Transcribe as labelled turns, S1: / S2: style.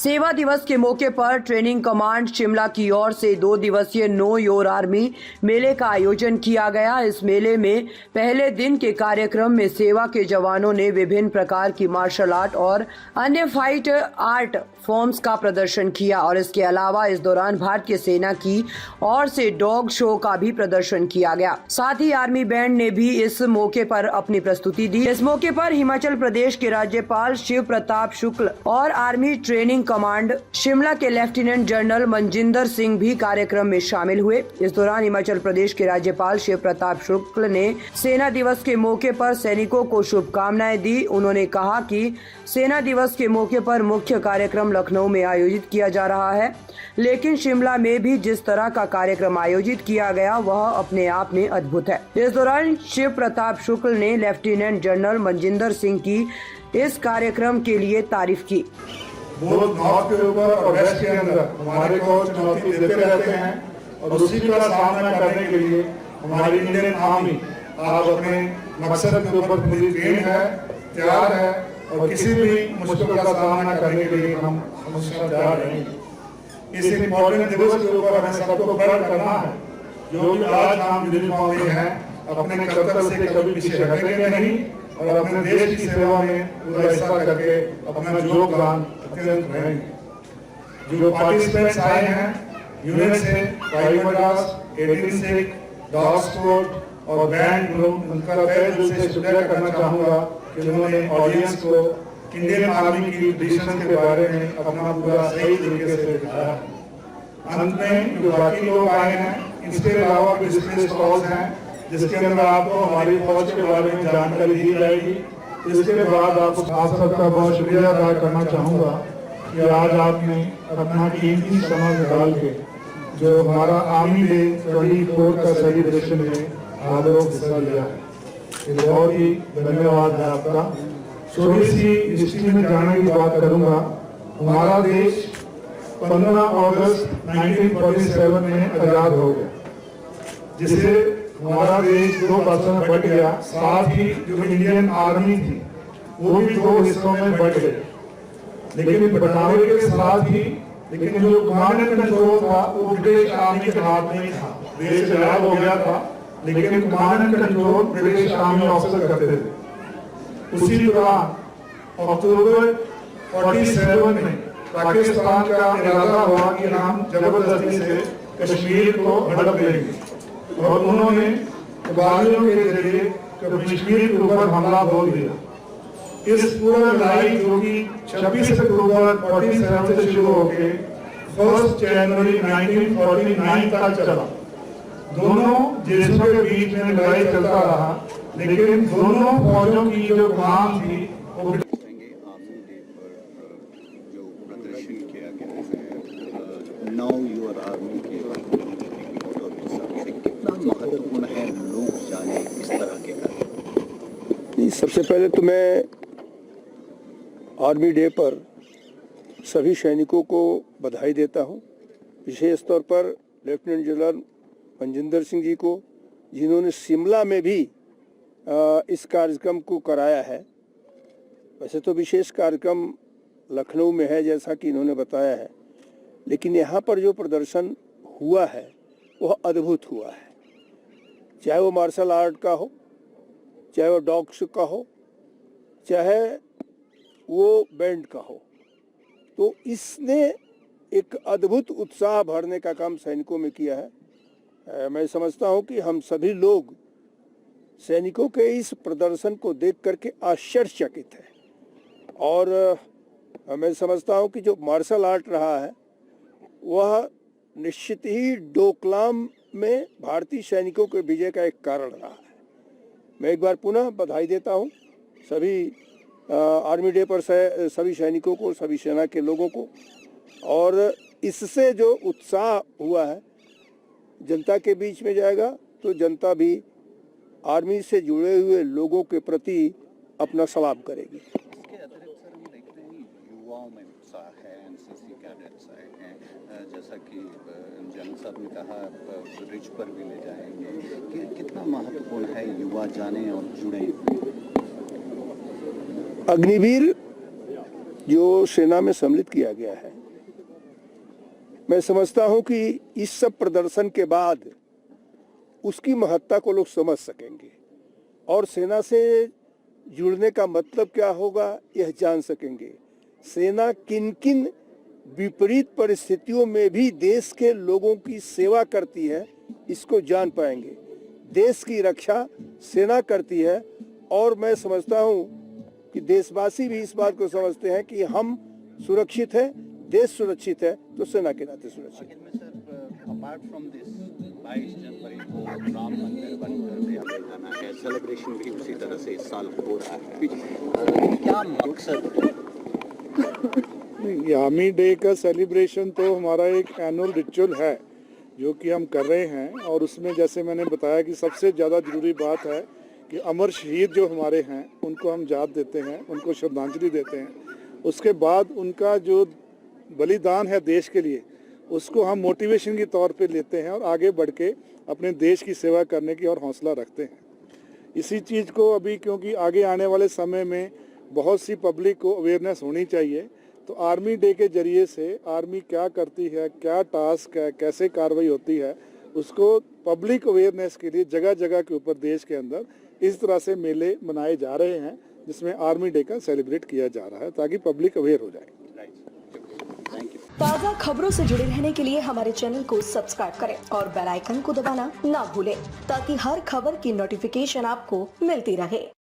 S1: सेवा दिवस के मौके पर ट्रेनिंग कमांड शिमला की ओर से 2 दिवसीय नो योर आर्मी मेले का आयोजन किया गया। इस मेले में पहले दिन के कार्यक्रम में सेवा के जवानों ने विभिन्न प्रकार की मार्शल आर्ट और अन्य फाइट आर्ट फॉर्म्स का प्रदर्शन किया और इसके अलावा इस दौरान भारतीय सेना की ओर से डॉग शो का भी प्रदर्शन किया गया। साथ ही आर्मी बैंड ने भी इस मौके पर अपनी प्रस्तुति दी। इस मौके पर हिमाचल प्रदेश के राज्यपाल शिव प्रताप शुक्ल और आर्मी ट्रेनिंग कमांड शिमला के लेफ्टिनेंट जनरल मनजिंदर सिंह भी कार्यक्रम में शामिल हुए। इस दौरान हिमाचल प्रदेश के राज्यपाल शिव प्रताप शुक्ल ने सेना दिवस के मौके पर सैनिकों को शुभकामनाएं दी। उन्होंने कहा कि सेना दिवस के मौके पर मुख्य कार्यक्रम लखनऊ में आयोजित किया जा रहा है, लेकिन शिमला में भी जिस तरह का कार्यक्रम आयोजित किया गया वह अपने आप में अद्भुत है। इस दौरान शिव प्रताप शुक्ल ने लेफ्टिनेंट जनरल मनजिंदर सिंह की इस कार्यक्रम के लिए तारीफ की।
S2: बहुत नॉर्थ के ऊपर और वेस्ट के अंदर हमारे को चुनौती देते रहते हैं और उसी का सामना करने के लिए हमारी इंडियन आर्मी आज अपने मकसद के ऊपर पूरी ट्रेन है, तैयार है और किसी भी मुश्किल का सामना करने के लिए हम हमेशा तैयार रहेंगे। इस इम्पोर्टेंट दिवस के ऊपर हमें सबको प्रण करना है, जो भी आज हम यूनिफॉर्म में हैं, अपने कर्तव्य से कभी पीछे हटेंगे नहीं और अपने देश की सेवा में पूरा हिस्सा करके अपना योगदान अत्यंत रहेंगे। जो पार्टिसिपेंट्स आए हैं यूनियन से, private Madras, 18 Sikh, dog sport और बैंड ग्रुप, उनका तहे दिल से शुक्रिया करना चाहूंगा कि उन्होंने ऑडियंस को इंडियन आर्मी की ट्रेडिशन के बारे में अपना पूरा सही तरीके से दिखाया। अंत में जो बाकी लोग आए हैं, इसके अलावा भी डिस्प्ले स्टॉल्स हैं जिसके अंदर आपको हमारी फौज के बारे में जानकारी दी जाएगी। इसके बाद आपको आप सबका बहुत शुक्रिया अदा करना चाहूँगा कि आज आपने अपना कीमती समय निकाल के जो हमारा आर्मी डे 24 का सेलिब्रेशन में आप लोग हिस्सा लिया है। ये बहुत ही धन्यवाद है आपका। थोड़ी सी हिस्ट्री में जाने की बात करूँगा। हमारा देश 15 अगस्त 1947 में आज़ाद हो गया, जिसे हमारा देश 2% बढ़ गया। साथ ही जो इंडियन आर्मी थी वो भी 2 हिस्सों में बढ़ गई, लेकिन बटावे के साथ ही लेकिन जो कमांड एंड कंट्रोल था वो ब्रिटिश आर्मी के हाथ में था। देश आजाद हो गया था लेकिन command and control British army officer करते थे। उसी दौरान अक्टूबर 47 में पाकिस्तान का इरादा हुआ कि हम जबरदस्ती से कश्मीर को हड़प लेंगे और उन्होंने कबायलियों के जरिए कश्मीर के ऊपर हमला बोल दिया। इस पूरा लड़ाई जो कि 26 अक्टूबर 47 से शुरू होकर 1 जनवरी 1949 तक चला। दोनों देशों के बीच में लड़ाई चलता रहा, लेकिन दोनों फौजों की जो कमान थी वो
S3: नाउ योर आर्मी के कितना महत्वपूर्ण है लोग जाने इस तरह के कार्य।
S4: सबसे पहले तो मैं आर्मी डे पर सभी सैनिकों को बधाई देता हूं, विशेष तौर पर लेफ्टिनेंट जनरल मनजिंदर सिंह जी को, जिन्होंने शिमला में भी इस कार्यक्रम को कराया है। वैसे तो विशेष कार्यक्रम लखनऊ में है जैसा कि इन्होंने बताया है, लेकिन यहाँ पर जो प्रदर्शन हुआ है वह अद्भुत हुआ है। चाहे वो मार्शल आर्ट का हो, चाहे वो डॉग शो का हो, चाहे वो बैंड का हो, तो इसने एक अद्भुत उत्साह भरने का काम सैनिकों में किया है। मैं समझता हूँ कि हम सभी लोग सैनिकों के इस प्रदर्शन को देख करके आश्चर्यचकित हैं और मैं समझता हूँ कि जो मार्शल आर्ट रहा है वह निश्चित ही डोकलाम में भारतीय सैनिकों के विजय का एक कारण रहा है। मैं एक बार पुनः बधाई देता हूँ सभी आर्मी डे पर सभी सैनिकों को, सभी सेना के लोगों को, और इससे जो उत्साह हुआ है जनता के बीच में जाएगा तो जनता भी आर्मी से जुड़े हुए लोगों के प्रति अपना सलाम करेगी।
S3: इसके अतिरिक्त सर हम देखते हैं युवाओं में उत्साह है, एनसीसी कैडेट्स आए हैं, जैसा कि जनरल साहब ने कहा ब्रिज पर भी ले जाएंगे, कि कितना महत्वपूर्ण है युवा जाने और जुड़े।
S4: अग्निवीर जो सेना में सम्मिलित किया गया है, मैं समझता हूं कि इस सब प्रदर्शन के बाद उसकी महत्ता को लोग समझ सकेंगे और सेना से जुड़ने का मतलब क्या होगा यह जान सकेंगे। सेना किन किन विपरीत परिस्थितियों में भी देश के लोगों की सेवा करती है इसको जान पाएंगे। देश की रक्षा सेना करती है और मैं समझता हूं कि देशवासी भी इस बात को समझते हैं कि हम सुरक्षित हैं, देश सुरक्षित है तो सेना के नाते सुरक्षित है।
S3: में सर अपार्ट फ्रॉम दिस 22 जनवरी को राम मंदिर बनकर ले जाना है, सेलिब्रेशन भी उसी तरह से इस साल हो रहा है, क्या मकसद है?
S2: आर्मी डे का सेलिब्रेशन तो हमारा एक एनुअल रिचुअल है जो कि हम कर रहे हैं और उसमें जैसे मैंने बताया कि सबसे ज़्यादा ज़रूरी बात है कि अमर शहीद जो हमारे हैं उनको हम याद देते हैं, उनको श्रद्धांजलि देते हैं। उसके बाद उनका जो बलिदान है देश के लिए उसको हम मोटिवेशन के तौर पे लेते हैं और आगे बढ़ के अपने देश की सेवा करने की और हौसला रखते हैं। इसी चीज़ को अभी क्योंकि आगे आने वाले समय में बहुत सी पब्लिक को अवेयरनेस होनी चाहिए, तो आर्मी डे के जरिए से आर्मी क्या करती है, क्या टास्क है, कैसे कार्रवाई होती है, उसको पब्लिक अवेयरनेस के लिए जगह जगह के ऊपर देश के अंदर इस तरह से मेले मनाए जा रहे हैं जिसमें आर्मी डे का सेलिब्रेट किया जा रहा है ताकि पब्लिक अवेयर हो जाए।
S5: ताज़ा खबरों से जुड़े रहने के लिए हमारे चैनल को सब्सक्राइब करें और बेल आइकन को दबाना ना भूलें ताकि हर खबर की नोटिफिकेशन आपको मिलती रहे।